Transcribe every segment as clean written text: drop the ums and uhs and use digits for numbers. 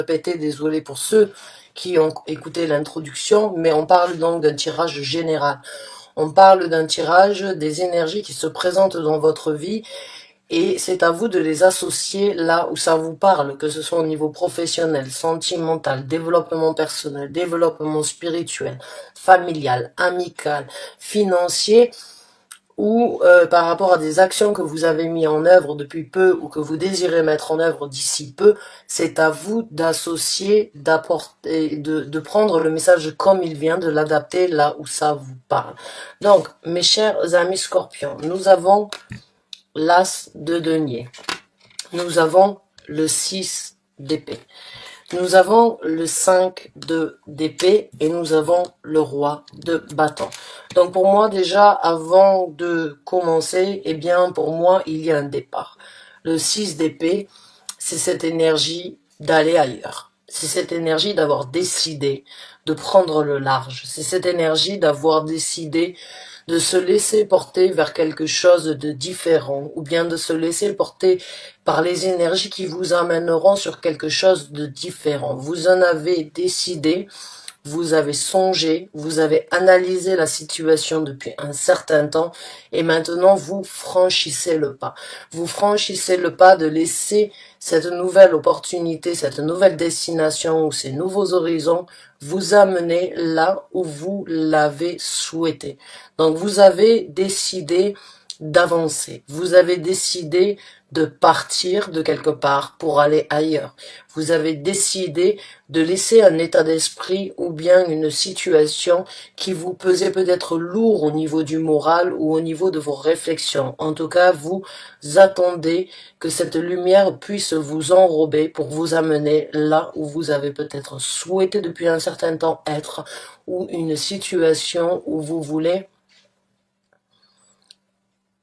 répéter, désolé pour ceux qui ont écouté l'introduction, mais on parle donc d'un tirage général. On parle d'un tirage des énergies qui se présentent dans votre vie et c'est à vous de les associer là où ça vous parle, que ce soit au niveau professionnel, sentimental, développement personnel, développement spirituel, familial, amical, financier, ou par rapport à des actions que vous avez mis en œuvre depuis peu ou que vous désirez mettre en œuvre d'ici peu. C'est à vous d'associer, d'apporter, de prendre le message comme il vient, de l'adapter là où ça vous parle. Donc, mes chers amis scorpions, nous avons l'as de denier. Nous avons le 6 d'épée. Nous avons le 5 d'épée et nous avons le roi de bâton. Donc pour moi déjà, avant de commencer, eh bien pour moi, il y a un départ. Le 6 d'épée, c'est cette énergie d'aller ailleurs. C'est cette énergie d'avoir décidé de prendre le large. C'est cette énergie d'avoir décidé de se laisser porter vers quelque chose de différent ou bien de se laisser porter par les énergies qui vous amèneront sur quelque chose de différent. Vous en avez décidé, vous avez songé, vous avez analysé la situation depuis un certain temps et maintenant vous franchissez le pas. Vous franchissez le pas de laisser cette nouvelle opportunité, cette nouvelle destination ou ces nouveaux horizons vous amener là où vous l'avez souhaité. Donc vous avez décidé d'avancer. Vous avez décidé de partir de quelque part pour aller ailleurs. Vous avez décidé de laisser un état d'esprit ou bien une situation qui vous pesait peut-être lourd au niveau du moral ou au niveau de vos réflexions. En tout cas, vous attendez que cette lumière puisse vous enrober pour vous amener là où vous avez peut-être souhaité depuis un certain temps être ou une situation où vous voulez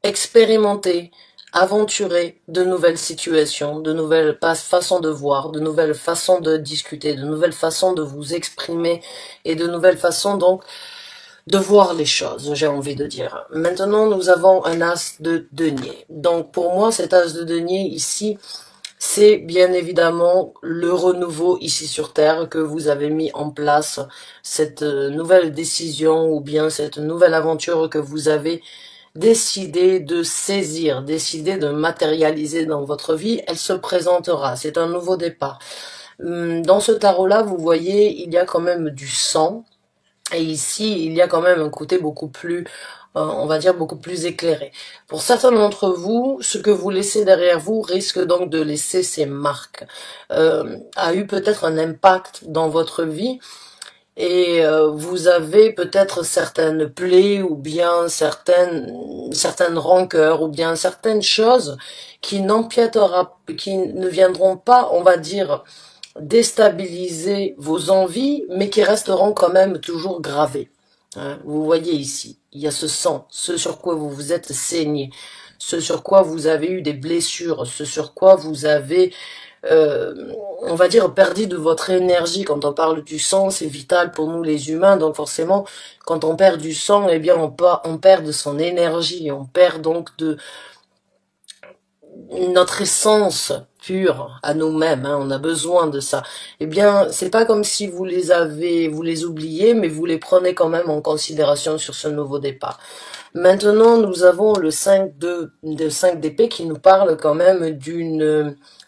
expérimenter, aventurer de nouvelles situations, de nouvelles façons de voir, de nouvelles façons de discuter, de nouvelles façons de vous exprimer et de nouvelles façons donc de voir les choses, j'ai envie de dire. Maintenant, nous avons un as de denier. Donc pour moi, cet as de denier ici, c'est bien évidemment le renouveau ici sur Terre que vous avez mis en place, cette nouvelle décision ou bien cette nouvelle aventure que vous avez décidez de saisir, décidez de matérialiser dans votre vie, elle se présentera. C'est un nouveau départ. Dans ce tarot-là, vous voyez, il y a quand même du sang. Et ici, il y a quand même un côté beaucoup plus, on va dire, beaucoup plus éclairé. Pour certains d'entre vous, ce que vous laissez derrière vous risque donc de laisser ses marques. A eu peut-être un impact dans votre vie. Et vous avez peut-être certaines plaies ou bien certaines rancœurs ou bien certaines choses qui qui ne viendront pas, on va dire, déstabiliser vos envies, mais qui resteront quand même toujours gravées. Hein, vous voyez ici, il y a ce sang, ce sur quoi vous vous êtes saigné, ce sur quoi vous avez eu des blessures, ce sur quoi vous avez on va dire, perdu de votre énergie. Quand on parle du sang, c'est vital pour nous les humains, donc forcément, quand on perd du sang, eh bien, on perd de son énergie, on perd donc de notre essence pure à nous-mêmes, hein, on a besoin de ça. Eh bien, c'est pas comme si vous les oubliez, mais vous les prenez quand même en considération sur ce nouveau départ. Maintenant, nous avons le 5 d'épée qui nous parle quand même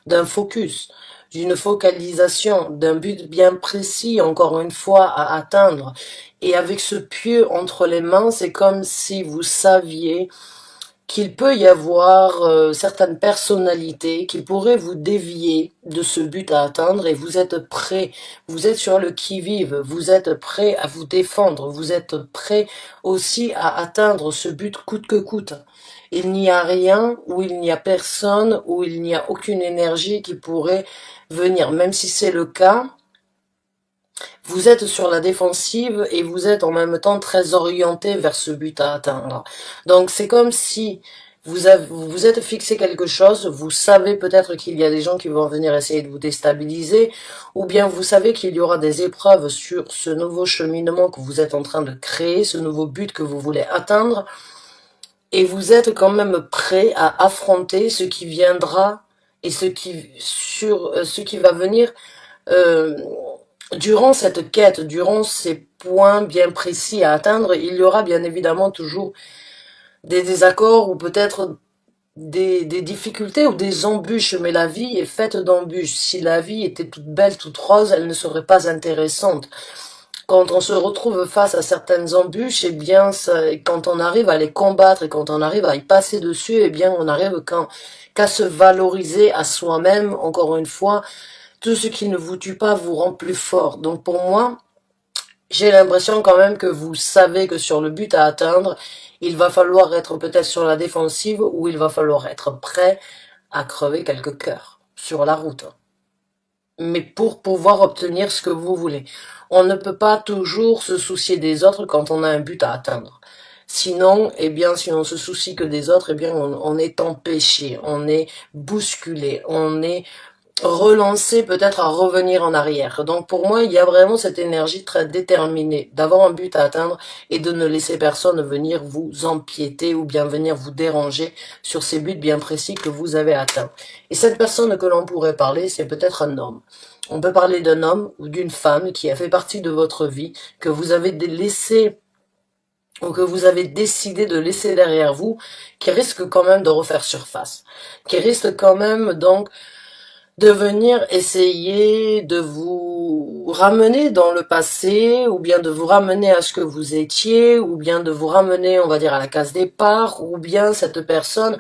d'un focus, d'une focalisation, d'un but bien précis, encore une fois, à atteindre. Et avec ce pieu entre les mains, c'est comme si vous saviez qu'il peut y avoir certaines personnalités qui pourraient vous dévier de ce but à atteindre et vous êtes prêt, vous êtes sur le qui-vive, vous êtes prêt à vous défendre, vous êtes prêt aussi à atteindre ce but coûte que coûte. Il n'y a rien où il n'y a personne, où il n'y a aucune énergie qui pourrait venir, même si c'est le cas. Vous êtes sur la défensive et vous êtes en même temps très orienté vers ce but à atteindre. Donc c'est comme si vous êtes fixé quelque chose, vous savez peut-être qu'il y a des gens qui vont venir essayer de vous déstabiliser, ou bien vous savez qu'il y aura des épreuves sur ce nouveau cheminement que vous êtes en train de créer, ce nouveau but que vous voulez atteindre, et vous êtes quand même prêt à affronter ce qui viendra et ce qui va venir euh, durant cette quête, durant ces points bien précis à atteindre, il y aura bien évidemment toujours des désaccords ou peut-être des difficultés ou des embûches, mais la vie est faite d'embûches. Si la vie était toute belle, toute rose, elle ne serait pas intéressante. Quand on se retrouve face à certaines embûches, eh bien, quand on arrive à les combattre et quand on arrive à y passer dessus, eh bien, on arrive qu'à se valoriser à soi-même. Encore une fois, tout ce qui ne vous tue pas vous rend plus fort. Donc pour moi, j'ai l'impression quand même que vous savez que sur le but à atteindre, il va falloir être peut-être sur la défensive ou il va falloir être prêt à crever quelques cœurs sur la route. Mais pour pouvoir obtenir ce que vous voulez. On ne peut pas toujours se soucier des autres quand on a un but à atteindre. Sinon, eh bien, si on se soucie que des autres, eh bien, on est empêché, on est bousculé, on est relancer, peut-être à revenir en arrière. Donc pour moi, il y a vraiment cette énergie très déterminée d'avoir un but à atteindre et de ne laisser personne venir vous empiéter ou bien venir vous déranger sur ces buts bien précis que vous avez atteints. Et cette personne que l'on pourrait parler, c'est peut-être un homme. On peut parler d'un homme ou d'une femme qui a fait partie de votre vie, que vous avez laissé ou que vous avez décidé de laisser derrière vous, qui risque quand même de refaire surface, qui risque quand même donc de venir essayer de vous ramener dans le passé, ou bien de vous ramener à ce que vous étiez, ou bien de vous ramener, on va dire, à la case départ, ou bien cette personne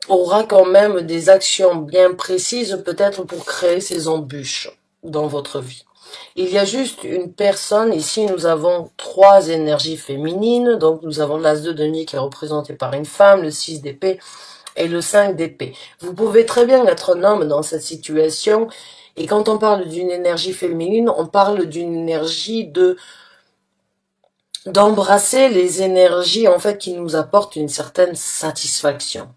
aura quand même des actions bien précises, peut-être pour créer ces embûches dans votre vie. Il y a juste une personne, ici nous avons 3 énergies féminines, donc nous avons l'as de denier qui est représenté par une femme, le 6 d'épée, et le 5 d'épée. Vous pouvez très bien être un homme dans cette situation, et quand on parle d'une énergie féminine, on parle d'une énergie d'embrasser les énergies en fait qui nous apportent une certaine satisfaction.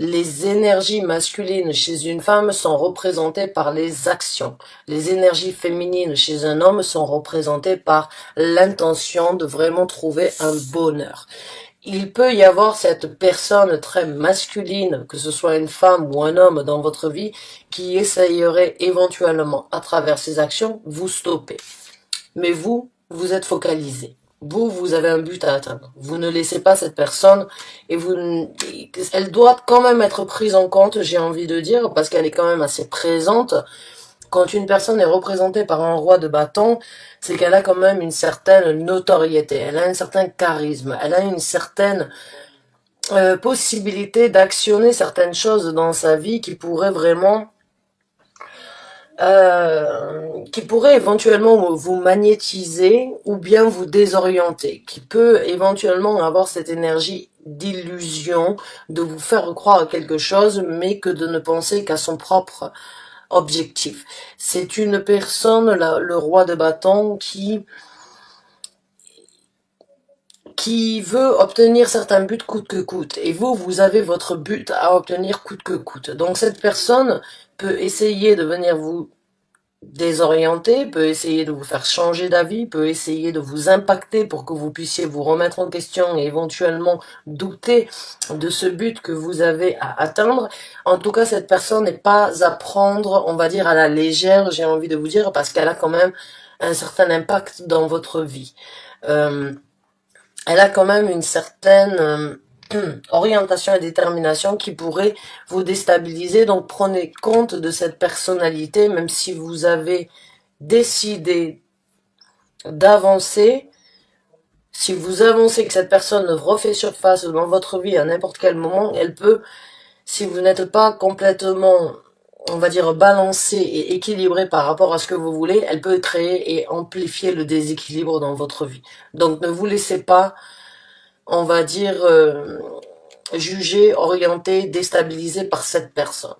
Les énergies masculines chez une femme sont représentées par les actions. Les énergies féminines chez un homme sont représentées par l'intention de vraiment trouver un bonheur. Il peut y avoir cette personne très masculine, que ce soit une femme ou un homme dans votre vie, qui essayerait éventuellement, à travers ses actions, vous stopper. Mais vous, vous êtes focalisé. Vous avez un but à atteindre. Vous ne laissez pas cette personne et elle doit quand même être prise en compte, j'ai envie de dire, parce qu'elle est quand même assez présente. Quand une personne est représentée par un roi de bâton, c'est qu'elle a quand même une certaine notoriété, elle a un certain charisme, elle a une certaine possibilité d'actionner certaines choses dans sa vie qui pourrait éventuellement vous magnétiser ou bien vous désorienter, qui peut éventuellement avoir cette énergie d'illusion, de vous faire croire à quelque chose, mais que de ne penser qu'à son propre objectif. C'est une personne, le roi de bâton, qui veut obtenir certains buts coûte que coûte. Et vous avez votre but à obtenir coûte que coûte. Donc cette personne peut essayer de venir vous désorienter, peut essayer de vous faire changer d'avis, peut essayer de vous impacter pour que vous puissiez vous remettre en question et éventuellement douter de ce but que vous avez à atteindre. En tout cas, cette personne n'est pas à prendre, on va dire, à la légère, j'ai envie de vous dire, parce qu'elle a quand même un certain impact dans votre vie. Elle a quand même une certaine orientation et détermination qui pourrait vous déstabiliser. Donc prenez compte de cette personnalité, même si vous avez décidé d'avancer. Si vous avancez que cette personne refait surface dans votre vie à n'importe quel moment, elle peut, si vous n'êtes pas complètement, on va dire, balancé et équilibré par rapport à ce que vous voulez, elle peut créer et amplifier le déséquilibre dans votre vie. Donc ne vous laissez pas, on va dire, jugé, orienté, déstabilisé par cette personne.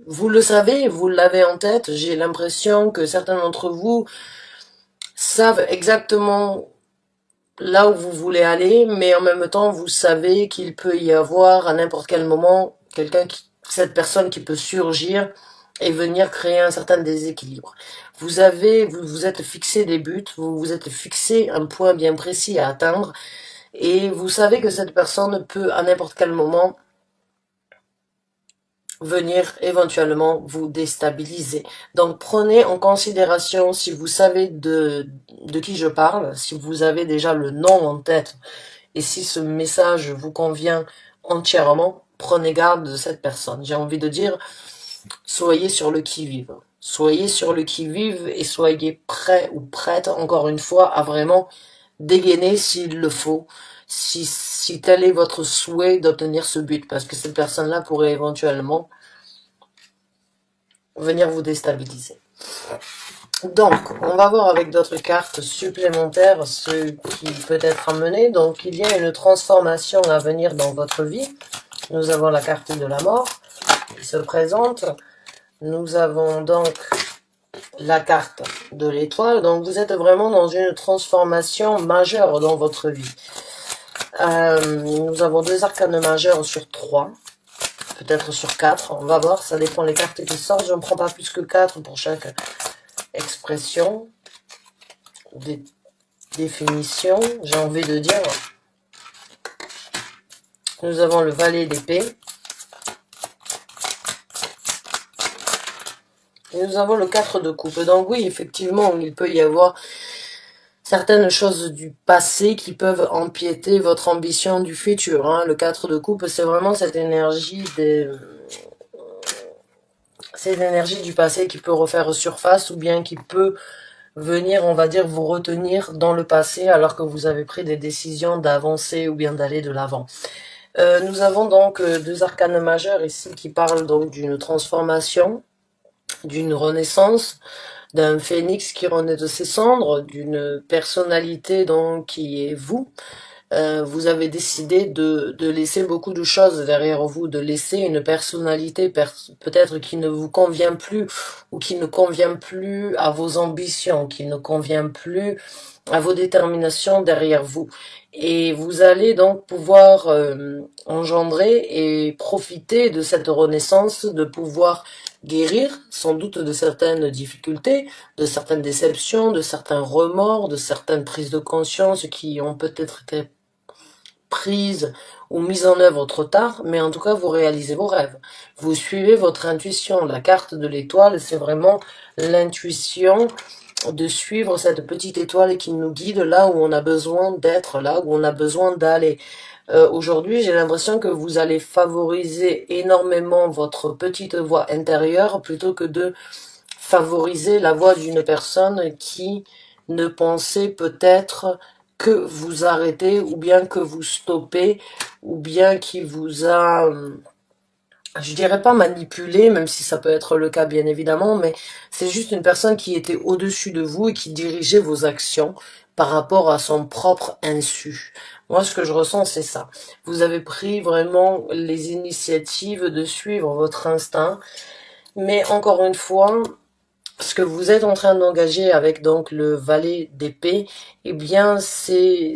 Vous le savez, vous l'avez en tête, j'ai l'impression que certains d'entre vous savent exactement là où vous voulez aller, mais en même temps, vous savez qu'il peut y avoir à n'importe quel moment cette personne qui peut surgir et venir créer un certain déséquilibre. Vous êtes fixé des buts, vous vous êtes fixé un point bien précis à atteindre, et vous savez que cette personne peut à n'importe quel moment venir éventuellement vous déstabiliser. Donc prenez en considération, si vous savez de qui je parle, si vous avez déjà le nom en tête, et si ce message vous convient entièrement, prenez garde de cette personne. J'ai envie de dire, soyez sur le qui-vive. Soyez sur le qui-vive et soyez prêt ou prête, encore une fois, à vraiment dégainer s'il le faut, si tel est votre souhait d'obtenir ce but, parce que cette personne-là pourrait éventuellement venir vous déstabiliser. Donc, on va voir avec d'autres cartes supplémentaires ce qui peut être amené. Donc, il y a une transformation à venir dans votre vie. Nous avons la carte de la mort qui se présente. Nous avons donc la carte de l'étoile. Donc, vous êtes vraiment dans une transformation majeure dans votre vie. Nous avons 2 arcanes majeures sur 3. Peut-être sur 4. On va voir, ça dépend des cartes qui sortent. Je ne prends pas plus que 4 pour chaque expression, des définitions, j'ai envie de dire. Nous avons le valet d'épée. Et nous avons le 4 de coupe. Donc oui, effectivement, il peut y avoir certaines choses du passé qui peuvent empiéter votre ambition du futur. Hein. Le 4 de coupe, c'est vraiment cette énergie du passé qui peut refaire surface ou bien qui peut venir, on va dire, vous retenir dans le passé alors que vous avez pris des décisions d'avancer ou bien d'aller de l'avant. Nous avons donc 2 arcanes majeures ici qui parlent donc d'une transformation, d'une renaissance, d'un phénix qui renaît de ses cendres, d'une personnalité donc qui est vous. Vous avez décidé de laisser beaucoup de choses derrière vous, de laisser une personnalité peut-être qui ne vous convient plus ou qui ne convient plus à vos ambitions, qui ne convient plus à vos déterminations derrière vous. Et vous allez donc pouvoir engendrer et profiter de cette renaissance, de pouvoir guérir sans doute de certaines difficultés, de certaines déceptions, de certains remords, de certaines prises de conscience qui ont peut-être été prises ou mises en œuvre trop tard, mais en tout cas vous réalisez vos rêves. Vous suivez votre intuition. La carte de l'étoile, c'est vraiment l'intuition de suivre cette petite étoile qui nous guide là où on a besoin d'être, là où on a besoin d'aller. Aujourd'hui, j'ai l'impression que vous allez favoriser énormément votre petite voix intérieure plutôt que de favoriser la voix d'une personne qui ne pensait peut-être que vous arrêtez ou bien que vous stoppez ou bien qui vous a, je dirais pas manipulé, même si ça peut être le cas bien évidemment, mais c'est juste une personne qui était au-dessus de vous et qui dirigeait vos actions par rapport à son propre insu. Moi, ce que je ressens, c'est ça. Vous avez pris vraiment les initiatives de suivre votre instinct, mais encore une fois, ce que vous êtes en train d'engager avec donc le valet d'épée, eh bien c'est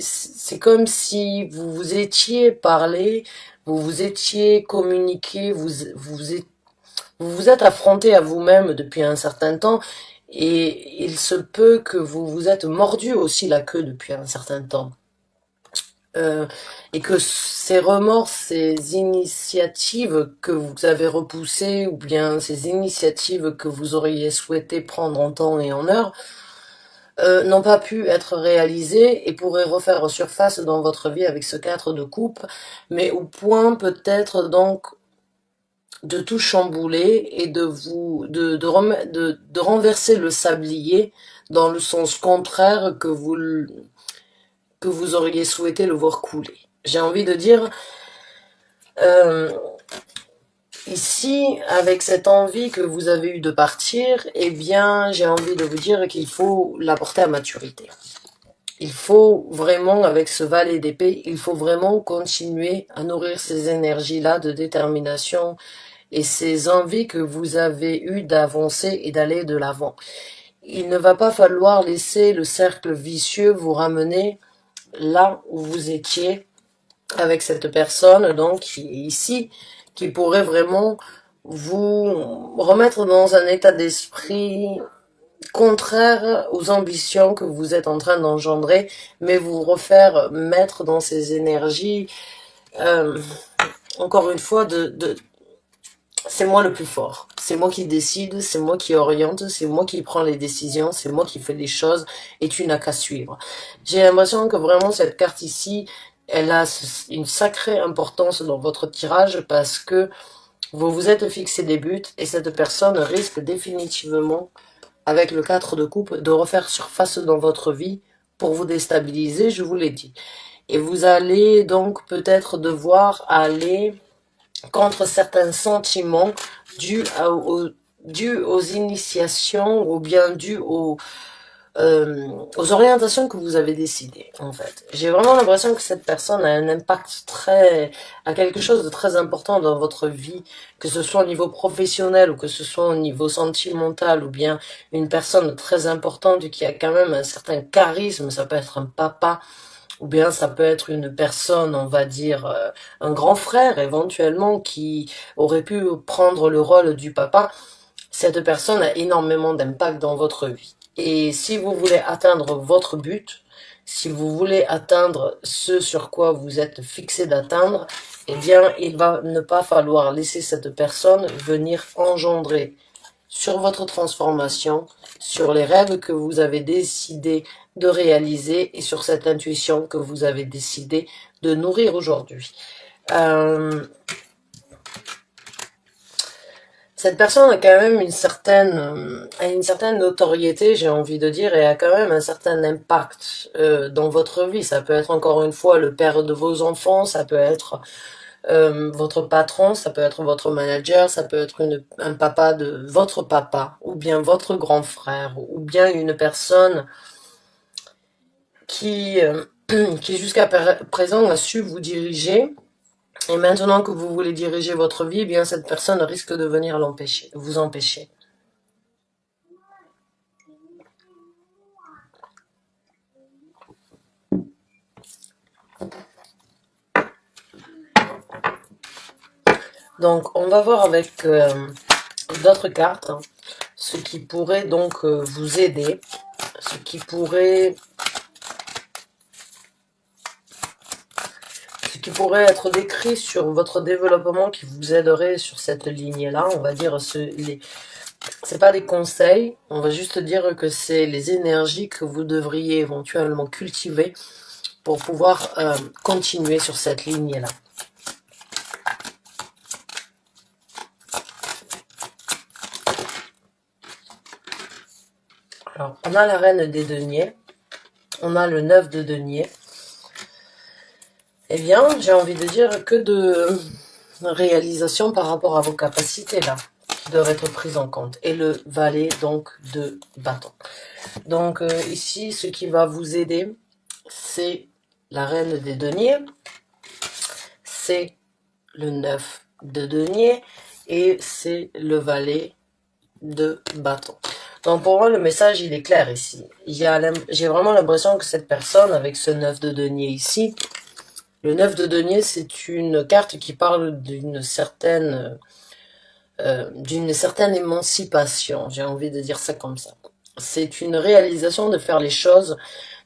comme si vous vous étiez parlé, vous vous étiez communiqué, vous êtes affronté à vous-même depuis un certain temps et il se peut que vous vous êtes mordu aussi la queue depuis un certain temps. Et que ces remords, ces initiatives que vous avez repoussées, ou bien ces initiatives que vous auriez souhaité prendre en temps et en heure, n'ont pas pu être réalisées et pourraient refaire surface dans votre vie avec ce 4 de coupe, mais au point peut-être donc de tout chambouler et de renverser le sablier dans le sens contraire que vous auriez souhaité le voir couler. J'ai envie de dire, ici, avec cette envie que vous avez eue de partir, eh bien, j'ai envie de vous dire qu'il faut la porter à maturité. Il faut vraiment, avec ce valet d'épée, il faut vraiment continuer à nourrir ces énergies-là de détermination et ces envies que vous avez eues d'avancer et d'aller de l'avant. Il ne va pas falloir laisser le cercle vicieux vous ramener là où vous étiez avec cette personne, donc, qui est ici, qui pourrait vraiment vous remettre dans un état d'esprit contraire aux ambitions que vous êtes en train d'engendrer, mais vous refaire mettre dans ces énergies, encore une fois, c'est moi le plus fort. C'est moi qui décide, c'est moi qui oriente, c'est moi qui prends les décisions, c'est moi qui fais les choses et tu n'as qu'à suivre. J'ai l'impression que vraiment cette carte ici, elle a une sacrée importance dans votre tirage parce que vous vous êtes fixé des buts et cette personne risque définitivement, avec le 4 de coupe, de refaire surface dans votre vie pour vous déstabiliser, je vous l'ai dit. Et vous allez donc peut-être devoir aller contre certains sentiments dus, dus aux initiations ou bien dus aux orientations que vous avez décidées, en fait. J'ai vraiment l'impression que cette personne a un impact a quelque chose de très important dans votre vie, que ce soit au niveau professionnel ou que ce soit au niveau sentimental ou bien une personne très importante qui a quand même un certain charisme, ça peut être un papa, ou bien ça peut être une personne, on va dire, un grand frère éventuellement qui aurait pu prendre le rôle du papa. Cette personne a énormément d'impact dans votre vie. Et si vous voulez atteindre votre but, si vous voulez atteindre ce sur quoi vous êtes fixé d'atteindre, eh bien, il va ne pas falloir laisser cette personne venir engendrer sur votre transformation, sur les rêves que vous avez décidé de réaliser et sur cette intuition que vous avez décidé de nourrir aujourd'hui. Cette personne a quand même une certaine notoriété, j'ai envie de dire, et a quand même un certain impact dans votre vie. Ça peut être encore une fois le père de vos enfants, ça peut être votre patron, ça peut être votre manager, ça peut être un papa de votre papa, ou bien votre grand frère, ou bien une personne qui jusqu'à présent a su vous diriger. Et maintenant que vous voulez diriger votre vie, eh bien cette personne risque de venir vous empêcher. Donc on va voir avec d'autres cartes, hein, ce qui pourrait donc vous aider, ce qui pourrait être décrit sur votre développement qui vous aiderait sur cette ligne-là. On va dire, c'est pas des conseils, on va juste dire que c'est les énergies que vous devriez éventuellement cultiver pour pouvoir continuer sur cette ligne-là. Alors, on a la reine des deniers, on a le 9 de denier. Eh bien, j'ai envie de dire que de réalisation par rapport à vos capacités là, qui doivent être prises en compte. Et le valet donc de bâton. Donc ici, ce qui va vous aider, c'est la reine des deniers, c'est le 9 de denier et c'est le valet de bâton. Donc pour moi, le message, il est clair ici. J'ai vraiment l'impression que cette personne, avec ce 9 de denier ici, le 9 de denier, c'est une carte qui parle d'une certaine émancipation, j'ai envie de dire ça comme ça. C'est une réalisation de faire les choses,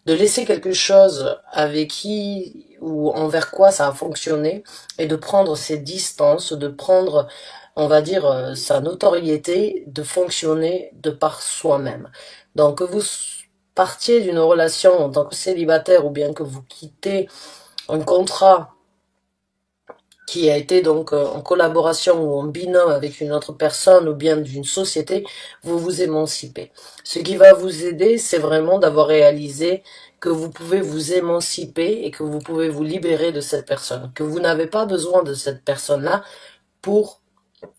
de laisser quelque chose avec qui ou envers quoi ça a fonctionné et de prendre ses distances, de prendre, on va dire, sa notoriété, de fonctionner de par soi-même. Donc que vous partiez d'une relation en tant que célibataire ou bien que vous quittez un contrat qui a été donc en collaboration ou en binôme avec une autre personne ou bien d'une société, vous vous émancipez. Ce qui va vous aider, c'est vraiment d'avoir réalisé que vous pouvez vous émanciper et que vous pouvez vous libérer de cette personne, que vous n'avez pas besoin de cette personne-là pour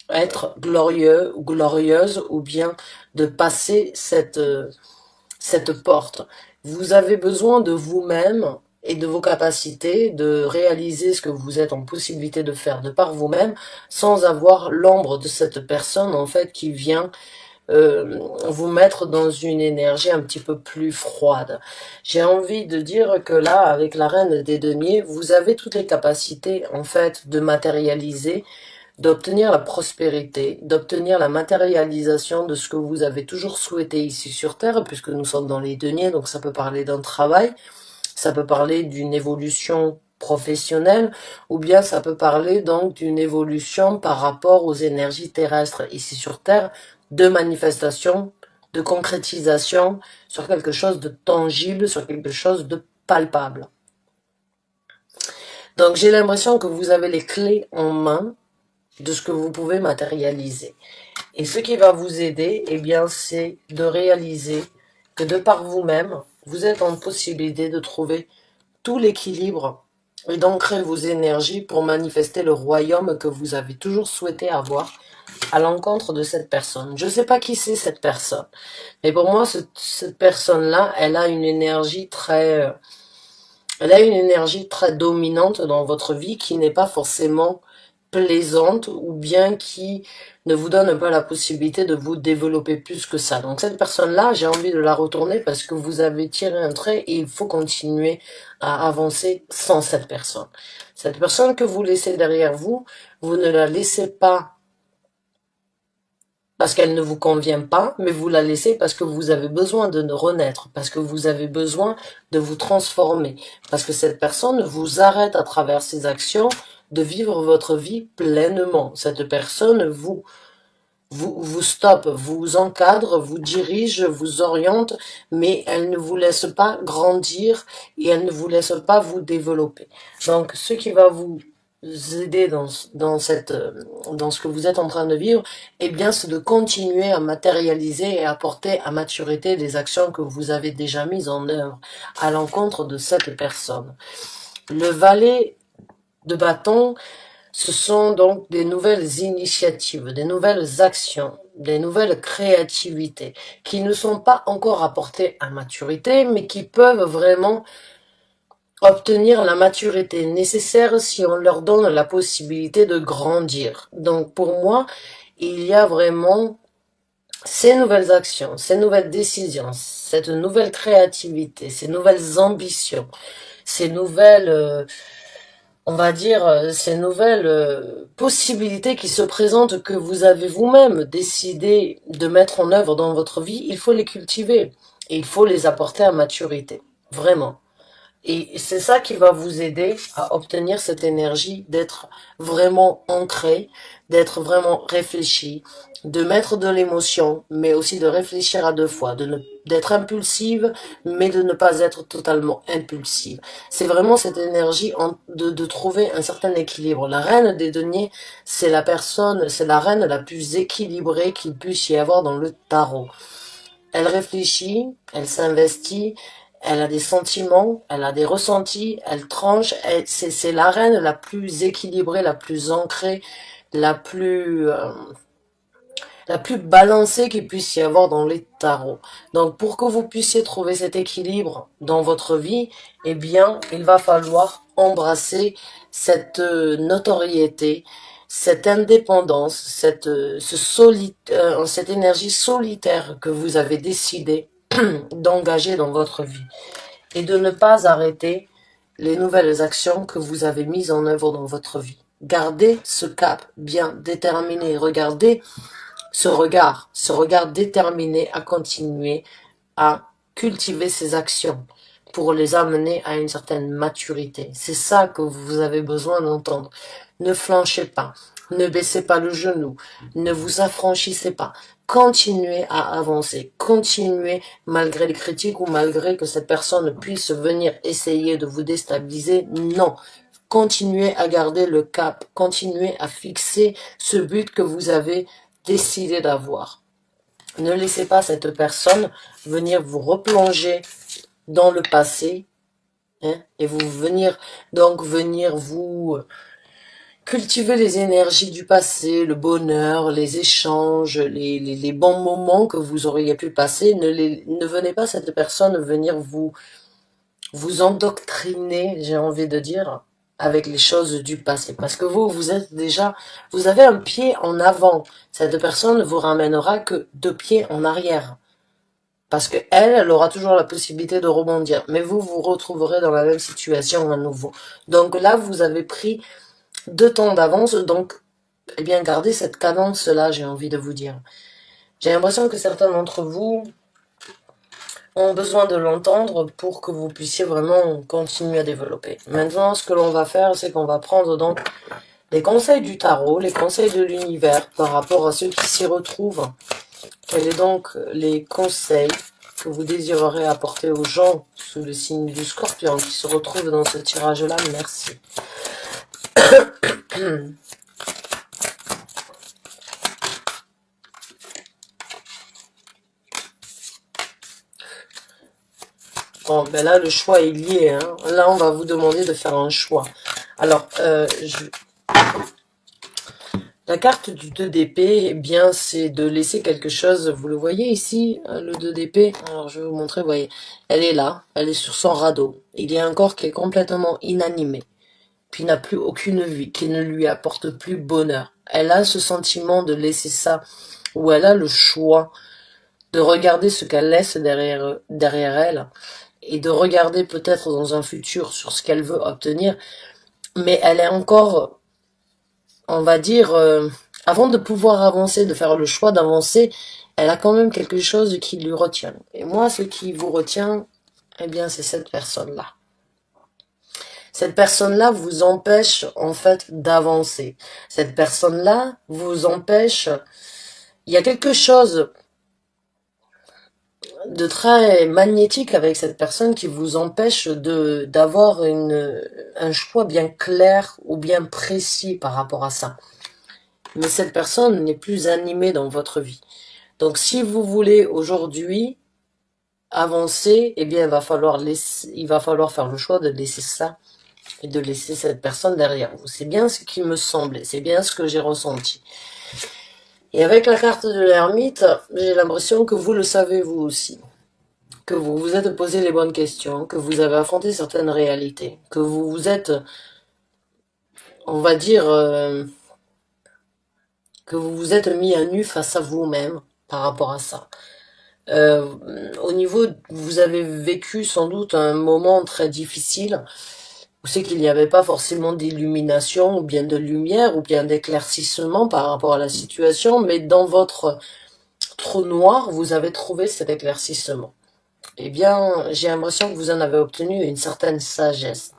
être glorieux ou glorieuse ou bien de passer cette porte. Vous avez besoin de vous-même et de vos capacités, de réaliser ce que vous êtes en possibilité de faire de par vous-même, sans avoir l'ombre de cette personne, en fait, qui vient vous mettre dans une énergie un petit peu plus froide. J'ai envie de dire que là, avec la reine des deniers, vous avez toutes les capacités, en fait, de matérialiser, d'obtenir la prospérité, d'obtenir la matérialisation de ce que vous avez toujours souhaité ici sur Terre, puisque nous sommes dans les deniers, donc ça peut parler d'un travail, ça peut parler d'une évolution professionnelle, ou bien ça peut parler donc d'une évolution par rapport aux énergies terrestres ici sur Terre, de manifestation, de concrétisation sur quelque chose de tangible, sur quelque chose de palpable. Donc j'ai l'impression que vous avez les clés en main de ce que vous pouvez matérialiser. Et ce qui va vous aider, eh bien, c'est de réaliser que de par vous-même, vous êtes en possibilité de trouver tout l'équilibre et d'ancrer vos énergies pour manifester le royaume que vous avez toujours souhaité avoir à l'encontre de cette personne. Je ne sais pas qui c'est cette personne, mais pour moi, cette personne-là, elle a une énergie très dominante dans votre vie qui n'est pas forcément plaisante ou bien qui ne vous donne pas la possibilité de vous développer plus que ça. Donc cette personne-là, j'ai envie de la retourner parce que vous avez tiré un trait et il faut continuer à avancer sans cette personne. Cette personne que vous laissez derrière vous, vous ne la laissez pas parce qu'elle ne vous convient pas, mais vous la laissez parce que vous avez besoin de renaître, parce que vous avez besoin de vous transformer, parce que cette personne vous arrête à travers ses actions de vivre votre vie pleinement. Cette personne vous stoppe, vous encadre, vous dirige, vous oriente, mais elle ne vous laisse pas grandir et elle ne vous laisse pas vous développer. Donc, ce qui va vous aider dans ce que vous êtes en train de vivre, eh bien, c'est de continuer à matérialiser et à porter à maturité les actions que vous avez déjà mises en œuvre à l'encontre de cette personne. Le valet de bâton, ce sont donc des nouvelles initiatives, des nouvelles actions, des nouvelles créativités qui ne sont pas encore apportées à maturité, mais qui peuvent vraiment obtenir la maturité nécessaire si on leur donne la possibilité de grandir. Donc pour moi, il y a vraiment ces nouvelles actions, ces nouvelles décisions, cette nouvelle créativité, ces nouvelles ambitions, ces nouvelles on va dire, ces nouvelles possibilités qui se présentent que vous avez vous-même décidé de mettre en œuvre dans votre vie, il faut les cultiver et il faut les apporter à maturité, vraiment. Et c'est ça qui va vous aider à obtenir cette énergie d'être vraiment ancré, d'être vraiment réfléchi, de mettre de l'émotion, mais aussi de réfléchir à deux fois, d'être impulsive, mais de ne pas être totalement impulsive. C'est vraiment cette énergie de trouver un certain équilibre. La reine des deniers, c'est la reine la plus équilibrée qu'il puisse y avoir dans le tarot. Elle réfléchit, elle s'investit, elle a des sentiments, elle a des ressentis, elle tranche, c'est la reine la plus équilibrée, la plus ancrée, la plus balancée qu'il puisse y avoir dans les tarots. Donc pour que vous puissiez trouver cet équilibre dans votre vie, eh bien, il va falloir embrasser cette notoriété, cette indépendance, cette énergie solitaire que vous avez décidé d'engager dans votre vie et de ne pas arrêter les nouvelles actions que vous avez mises en œuvre dans votre vie. Gardez ce cap bien déterminé, regardez ce regard déterminé à continuer à cultiver ces actions pour les amener à une certaine maturité. C'est ça que vous avez besoin d'entendre. Ne flanchez pas, ne baissez pas le genou, ne vous affranchissez pas. Continuez à avancer, continuez malgré les critiques ou malgré que cette personne puisse venir essayer de vous déstabiliser. Non, continuez à garder le cap, continuez à fixer ce but que vous avez décidé d'avoir. Ne laissez pas cette personne venir vous replonger dans le passé et venir vous cultiver les énergies du passé, le bonheur, les échanges, les bons moments que vous auriez pu passer. Ne venez pas cette personne venir vous endoctriner, j'ai envie de dire, avec les choses du passé. Parce que vous avez un pied en avant. Cette personne ne vous ramènera que 2 pieds en arrière. Parce que elle aura toujours la possibilité de rebondir. Mais vous retrouverez dans la même situation à nouveau. Donc là, vous avez pris 2 temps d'avance. Donc, eh bien, gardez cette cadence-là, j'ai envie de vous dire. J'ai l'impression que certains d'entre vous ont besoin de l'entendre pour que vous puissiez vraiment continuer à développer. Maintenant, ce que l'on va faire, c'est qu'on va prendre donc les conseils du tarot, les conseils de l'univers par rapport à ceux qui s'y retrouvent. Quels sont donc les conseils que vous désirerez apporter aux gens sous le signe du Scorpion qui se retrouvent dans ce tirage-là? Merci. Bon, ben là, le choix est lié. Hein. Là, on va vous demander de faire un choix. Alors, la carte du 2 d'épée, eh bien, c'est de laisser quelque chose. Vous le voyez ici, le 2 d'épée. Alors, je vais vous montrer, vous voyez. Elle est là, elle est sur son radeau. Il y a un corps qui est complètement inanimé, qui n'a plus aucune vie, qui ne lui apporte plus bonheur. Elle a ce sentiment de laisser ça, ou elle a le choix de regarder ce qu'elle laisse derrière elle, et de regarder peut-être dans un futur sur ce qu'elle veut obtenir, mais elle est encore, on va dire, avant de pouvoir avancer, de faire le choix d'avancer, elle a quand même quelque chose qui lui retient. Et moi, ce qui vous retient, eh bien, c'est cette personne-là. Cette personne-là vous empêche, en fait, d'avancer. Cette personne-là vous empêche... Il y a quelque chose de très magnétique avec cette personne qui vous empêche d'avoir un choix bien clair ou bien précis par rapport à ça. Mais cette personne n'est plus animée dans votre vie. Donc si vous voulez aujourd'hui avancer, eh bien il va falloir faire le choix de laisser ça et de laisser cette personne derrière vous. C'est bien ce qui me semblait, c'est bien ce que j'ai ressenti. Et avec la carte de l'ermite, j'ai l'impression que vous le savez vous aussi. Que vous vous êtes posé les bonnes questions, que vous avez affronté certaines réalités, que vous vous êtes, on va dire, que vous vous êtes mis à nu face à vous-même par rapport à ça. Au niveau, vous avez vécu sans doute un moment très difficile, où c'est qu'il n'y avait pas forcément d'illumination, ou bien de lumière, ou bien d'éclaircissement par rapport à la situation, mais dans votre trou noir, vous avez trouvé cet éclaircissement. Eh bien, j'ai l'impression que vous en avez obtenu une certaine sagesse.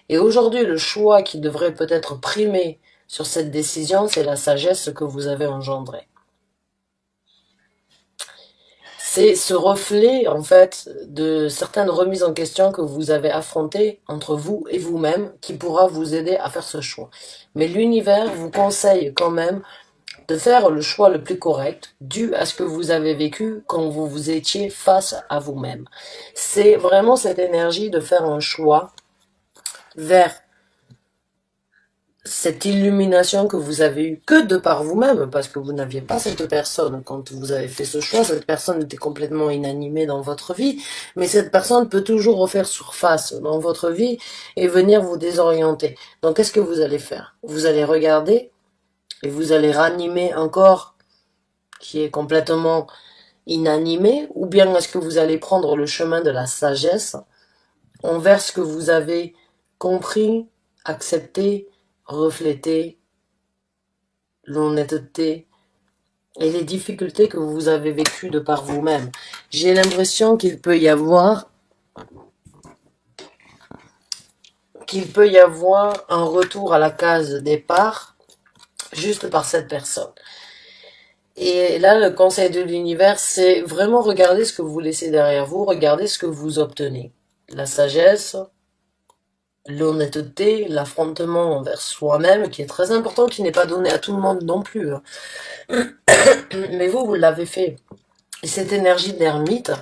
Et aujourd'hui, le choix qui devrait peut-être primer sur cette décision, c'est la sagesse que vous avez engendrée. C'est ce reflet, en fait, de certaines remises en question que vous avez affrontées entre vous et vous-même qui pourra vous aider à faire ce choix. Mais l'univers vous conseille quand même de faire le choix le plus correct, dû à ce que vous avez vécu quand vous vous étiez face à vous-même. C'est vraiment cette énergie de faire un choix vers cette illumination que vous avez eue que de par vous-même, parce que vous n'aviez pas cette personne quand vous avez fait ce choix, cette personne était complètement inanimée dans votre vie, mais cette personne peut toujours refaire surface dans votre vie et venir vous désorienter. Donc qu'est-ce que vous allez faire? Vous allez regarder et vous allez ranimer un corps qui est complètement inanimé, ou bien est-ce que vous allez prendre le chemin de la sagesse envers ce que vous avez compris, accepté, reflété, l'honnêteté et les difficultés que vous avez vécues de par vous-même. J'ai l'impression qu'il peut y avoir un retour à la case départ juste par cette personne. Et là, le conseil de l'univers, c'est vraiment regarder ce que vous laissez derrière vous, regarder ce que vous obtenez. La sagesse, l'honnêteté, l'affrontement envers soi-même, qui est très important, qui n'est pas donné à tout le monde non plus. Mais vous l'avez fait. Et cette énergie d'ermite,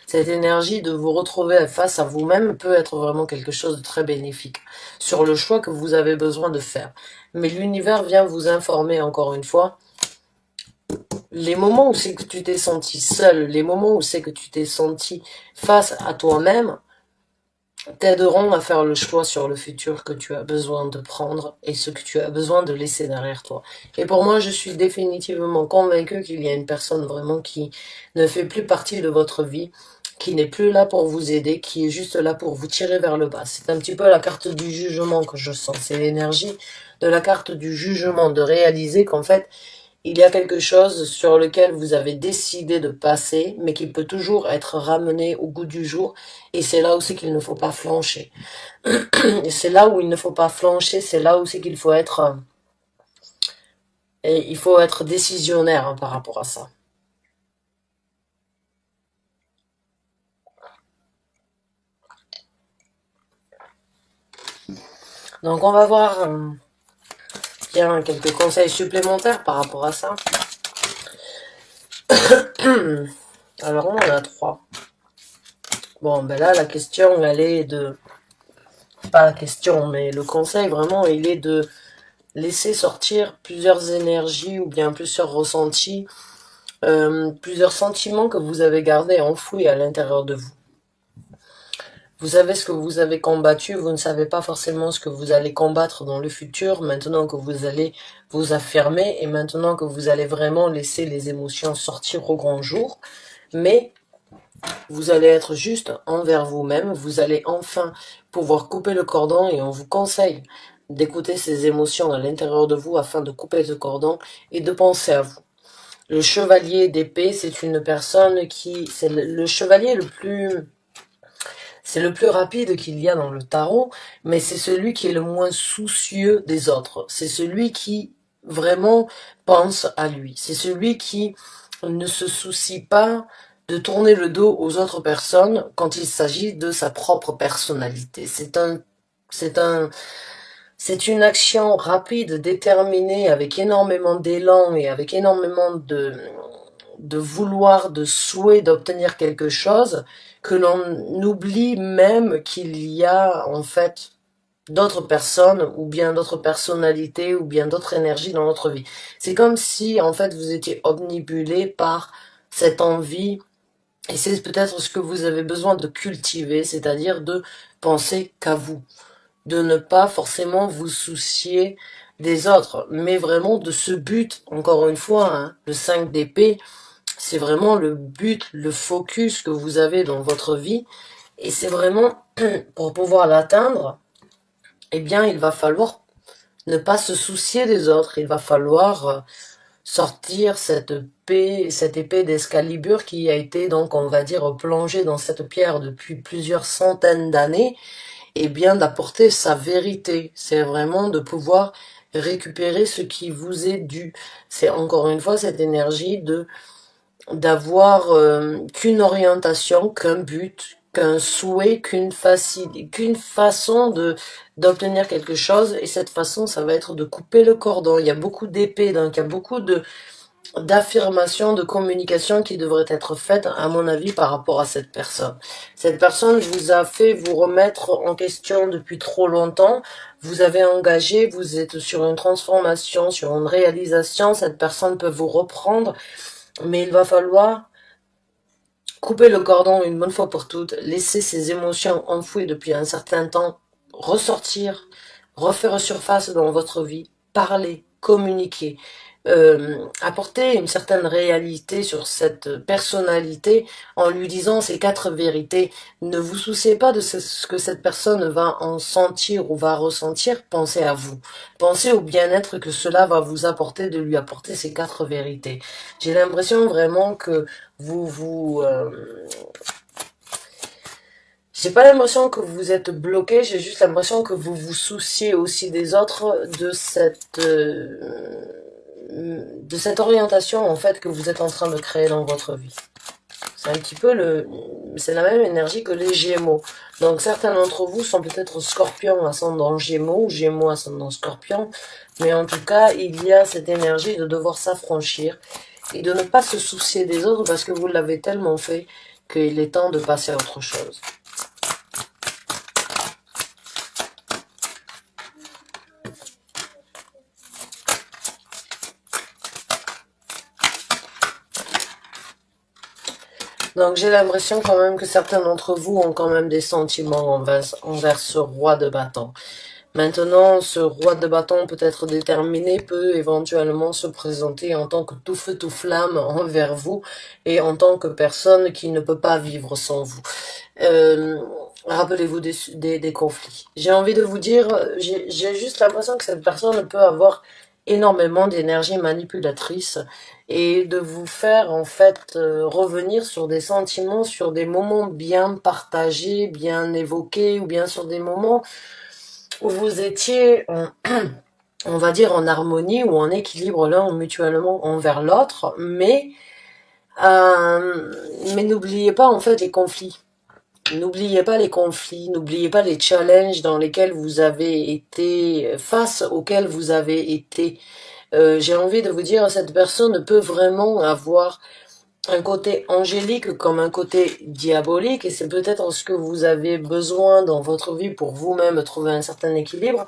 cette énergie de vous retrouver face à vous-même peut être vraiment quelque chose de très bénéfique sur le choix que vous avez besoin de faire. Mais l'univers vient vous informer encore une fois. Les moments où c'est que tu t'es senti seul, les moments où c'est que tu t'es senti face à toi-même, t'aideront à faire le choix sur le futur que tu as besoin de prendre et ce que tu as besoin de laisser derrière toi. Et pour moi, je suis définitivement convaincue qu'il y a une personne vraiment qui ne fait plus partie de votre vie, qui n'est plus là pour vous aider, qui est juste là pour vous tirer vers le bas. C'est un petit peu la carte du jugement que je sens. C'est l'énergie de la carte du jugement, de réaliser qu'en fait, Il y a quelque chose sur lequel vous avez décidé de passer, mais qui peut toujours être ramené au goût du jour. Et c'est là aussi qu'il ne faut pas flancher. Et c'est là où il ne faut pas flancher, c'est là aussi qu'il faut être... et il faut être décisionnaire hein, par rapport à ça. Donc on va voir bien quelques conseils supplémentaires par rapport à ça. Alors on en a 3. Bon ben là la question elle est de... Pas la question mais le conseil vraiment il est de laisser sortir plusieurs énergies ou bien plusieurs ressentis, plusieurs sentiments que vous avez gardés enfouis à l'intérieur de vous. Vous savez ce que vous avez combattu, vous ne savez pas forcément ce que vous allez combattre dans le futur, maintenant que vous allez vous affirmer et maintenant que vous allez vraiment laisser les émotions sortir au grand jour. Mais vous allez être juste envers vous-même, vous allez enfin pouvoir couper le cordon et on vous conseille d'écouter ces émotions à l'intérieur de vous afin de couper ce cordon et de penser à vous. Le chevalier d'épée, c'est une personne qui... C'est le chevalier le plus... C'est le plus rapide qu'il y a dans le tarot, mais c'est celui qui est le moins soucieux des autres. C'est celui qui vraiment pense à lui. C'est celui qui ne se soucie pas de tourner le dos aux autres personnes quand il s'agit de sa propre personnalité. C'est une action rapide, déterminée, avec énormément d'élan et avec énormément de vouloir, de souhait d'obtenir quelque chose, que l'on oublie même qu'il y a en fait d'autres personnes ou bien d'autres personnalités ou bien d'autres énergies dans notre vie. C'est comme si en fait vous étiez omnibulé par cette envie et c'est peut-être ce que vous avez besoin de cultiver, c'est-à-dire de penser qu'à vous, de ne pas forcément vous soucier des autres, mais vraiment de ce but, encore une fois, hein, le 5 d'épée, c'est vraiment le but, le focus que vous avez dans votre vie. Et c'est vraiment, pour pouvoir l'atteindre, eh bien, il va falloir ne pas se soucier des autres. Il va falloir sortir cette épée d'Excalibur qui a été, donc, on va dire, plongée dans cette pierre depuis plusieurs centaines d'années. Et bien, d'apporter sa vérité. C'est vraiment de pouvoir récupérer ce qui vous est dû. C'est encore une fois cette énergie de d'avoir qu'une orientation, qu'un but, qu'un souhait, qu'une façon de d'obtenir quelque chose, et cette façon, ça va être de couper le cordon. Il y a beaucoup d'épées, donc il y a beaucoup d'affirmations, de communication qui devraient être faites, à mon avis, par rapport à cette personne. Cette personne vous a fait vous remettre en question depuis trop longtemps, vous avez engagé, vous êtes sur une transformation, sur une réalisation, cette personne peut vous reprendre, mais il va falloir couper le cordon une bonne fois pour toutes, laisser ces émotions enfouies depuis un certain temps ressortir, refaire surface dans votre vie, parler, communiquer, apporter une certaine réalité sur cette personnalité en lui disant ces 4 vérités. Ne vous souciez pas de ce que cette personne va en sentir ou va ressentir, pensez à vous. Pensez au bien-être que cela va vous apporter de lui apporter ces 4 vérités. J'ai l'impression vraiment que j'ai pas l'impression que vous êtes bloqué, j'ai juste l'impression que vous vous souciez aussi des autres, de cette orientation en fait que vous êtes en train de créer dans votre vie. C'est un petit peu c'est la même énergie que les Gémeaux. Donc certains d'entre vous sont peut-être Scorpion ascendant Gémeaux, ou Gémeaux ascendant Scorpion, mais en tout cas il y a cette énergie de devoir s'affranchir et de ne pas se soucier des autres parce que vous l'avez tellement fait qu'il est temps de passer à autre chose. Donc j'ai l'impression quand même que certains d'entre vous ont quand même des sentiments envers ce roi de bâton. Maintenant, ce roi de bâton peut être déterminé, peut éventuellement se présenter en tant que tout feu tout flamme envers vous et en tant que personne qui ne peut pas vivre sans vous. Rappelez-vous des conflits. J'ai envie de vous dire, j'ai juste l'impression que cette personne peut avoir énormément d'énergie manipulatrice et de vous faire en fait revenir sur des sentiments, sur des moments bien partagés, bien évoqués, ou bien sur des moments où vous étiez, on va dire, en harmonie ou en équilibre l'un mutuellement envers l'autre, mais n'oubliez pas en fait les conflits. N'oubliez pas les conflits, n'oubliez pas les challenges dans lesquels vous avez été, face auxquels vous avez été. J'ai envie de vous dire, cette personne peut vraiment avoir un côté angélique comme un côté diabolique, et c'est peut-être ce que vous avez besoin dans votre vie pour vous-même trouver un certain équilibre,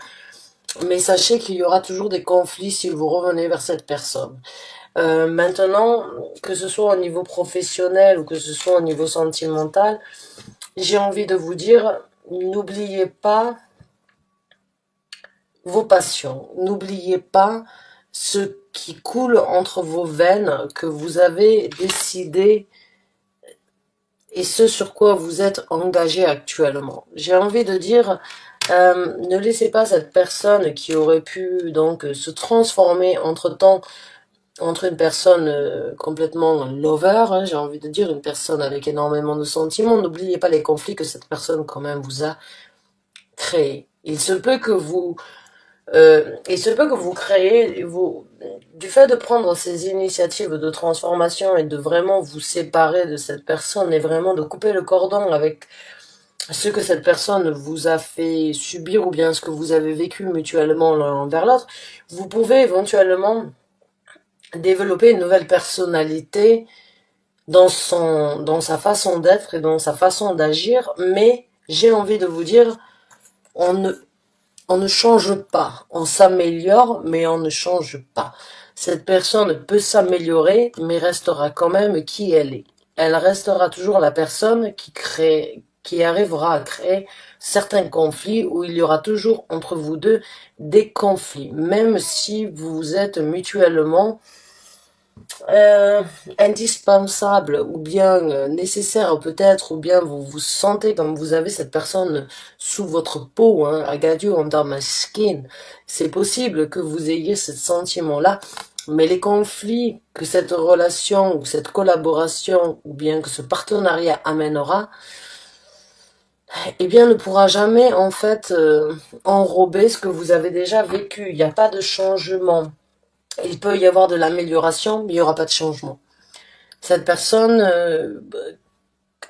mais sachez qu'il y aura toujours des conflits si vous revenez vers cette personne. Maintenant, que ce soit au niveau professionnel ou que ce soit au niveau sentimental, j'ai envie de vous dire, n'oubliez pas vos passions, n'oubliez pas ce qui coule entre vos veines, que vous avez décidé et ce sur quoi vous êtes engagé actuellement. J'ai envie de dire, ne laissez pas cette personne qui aurait pu donc se transformer entre-temps entre une personne complètement lover, hein, j'ai envie de dire, une personne avec énormément de sentiments. N'oubliez pas les conflits que cette personne quand même vous a créés. Il se peut que vous créez, du fait de prendre ces initiatives de transformation et de vraiment vous séparer de cette personne et vraiment de couper le cordon avec ce que cette personne vous a fait subir ou bien ce que vous avez vécu mutuellement l'un envers l'autre, vous pouvez éventuellement développer une nouvelle personnalité dans sa façon d'être et dans sa façon d'agir, mais j'ai envie de vous dire, on ne change pas, on s'améliore, mais on ne change pas. Cette personne peut s'améliorer, mais restera quand même qui elle est. Elle restera toujours la personne qui arrivera à créer certains conflits où il y aura toujours entre vous deux des conflits, même si vous êtes mutuellement indispensable ou bien nécessaire peut-être, ou bien vous vous sentez comme vous avez cette personne sous votre peau, hein, I got you under my skin. C'est possible que vous ayez ce sentiment-là, mais les conflits que cette relation ou cette collaboration ou bien que ce partenariat amènera, eh bien ne pourra jamais en fait enrober ce que vous avez déjà vécu. Il n'y a pas de changement. Il peut y avoir de l'amélioration, mais il n'y aura pas de changement. Cette personne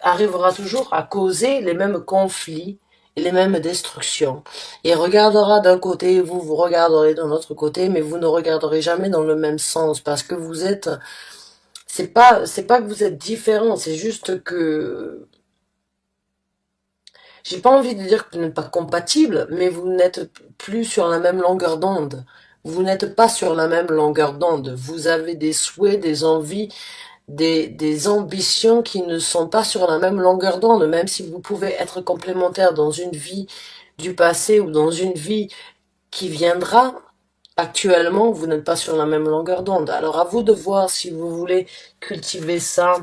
arrivera toujours à causer les mêmes conflits et les mêmes destructions. Il regardera d'un côté, vous regarderez d'un autre côté, mais vous ne regarderez jamais dans le même sens parce que vous êtes, c'est pas que vous êtes différents, c'est juste que j'ai pas envie de dire que vous n'êtes pas compatibles, mais vous n'êtes plus sur la même longueur d'onde. Vous n'êtes pas sur la même longueur d'onde. Vous avez des souhaits, des envies, des ambitions qui ne sont pas sur la même longueur d'onde, même si vous pouvez être complémentaires dans une vie du passé ou dans une vie qui viendra. Actuellement, vous n'êtes pas sur la même longueur d'onde. Alors à vous de voir si vous voulez cultiver ça,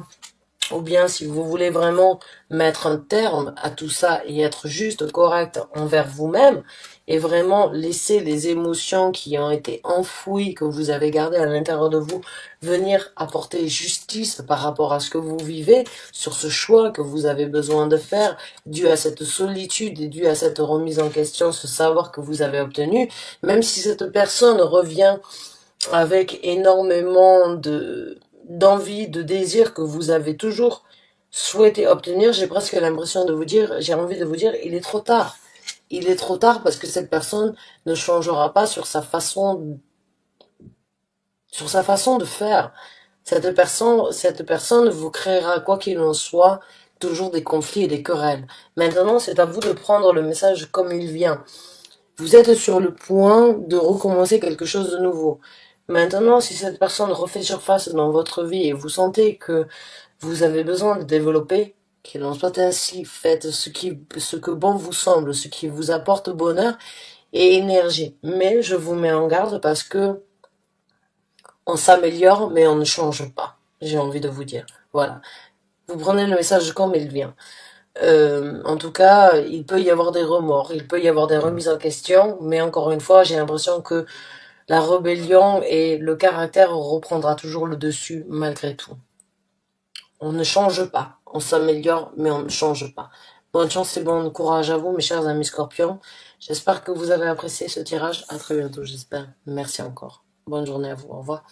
ou bien si vous voulez vraiment mettre un terme à tout ça et être juste correct envers vous-même et vraiment laisser les émotions qui ont été enfouies, que vous avez gardées à l'intérieur de vous, venir apporter justice par rapport à ce que vous vivez, sur ce choix que vous avez besoin de faire, dû à cette solitude et dû à cette remise en question, ce savoir que vous avez obtenu, même si cette personne revient avec énormément d'envie, de désir que vous avez toujours souhaité obtenir, j'ai presque l'impression de vous dire, j'ai envie de vous dire, il est trop tard. Il est trop tard parce que cette personne ne changera pas sur sa façon de faire. Cette personne vous créera, quoi qu'il en soit, toujours des conflits et des querelles. Maintenant, c'est à vous de prendre le message comme il vient. Vous êtes sur le point de recommencer quelque chose de nouveau. Maintenant, si cette personne refait surface dans votre vie et vous sentez que vous avez besoin de développer, qu'il en soit ainsi, faites ce que bon vous semble, ce qui vous apporte bonheur et énergie. Mais je vous mets en garde parce que on s'améliore, mais on ne change pas. J'ai envie de vous dire. Voilà. Vous prenez le message comme il vient. En tout cas, il peut y avoir des remords, il peut y avoir des remises en question, mais encore une fois, j'ai l'impression que La rébellion et le caractère reprendra toujours le dessus malgré tout. On ne change pas. On s'améliore, mais on ne change pas. Bonne chance et bon courage à vous, mes chers amis scorpions. J'espère que vous avez apprécié ce tirage. À très bientôt, j'espère. Merci encore. Bonne journée à vous. Au revoir.